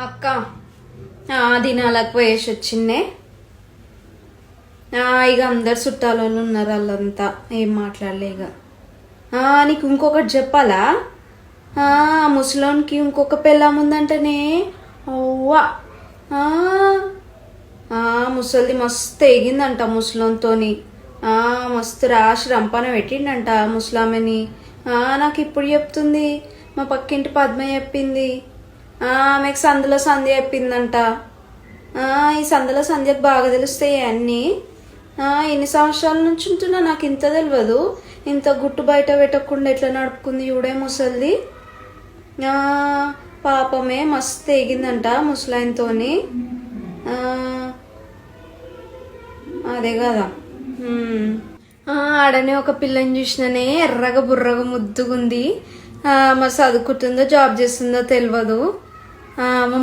అక్క దినాలకు పోయేసి వచ్చిందే. ఇక అందరు చుట్టాలు ఉన్నారు, వాళ్ళంతా ఏం మాట్లాడలే. ఇక నీకు ఇంకొకటి చెప్పాలా, ముసలోనికి ఇంకొక పెళ్ళాం ఉందంటనే. ఓవా ముసలిది మస్తు ఎగిందంట ముసలోనితోని. మస్తు రాసి రంపాన పెట్టిండంట ముసలామెని. నాకు ఇప్పుడు చెప్తుంది, మా పక్కింటి పద్మ చెప్పింది. ఆమెకు సందులో సంధ్య చెప్పిందంట. ఈ సందులో సంధ్యకు బాగా తెలుస్తాయి అన్నీ. ఎన్ని సంవత్సరాల నుంచి ఉంటున్నా నాకు ఇంత తెలియదు. ఇంత గుట్టు బయట పెట్టకుండా ఎట్లా నడుపుకుంది చూడే ముసలిది. పాపమే మస్తు ఎగిందంట ముసలాయనతోని. అదే కదా. ఆడనే ఒక పిల్లని చూసిననే, ఎర్రగా బుర్రగా ముద్దుగుంది. మరి చదువుకుంటుందో జాబ్ చేస్తుందో తెలియదు.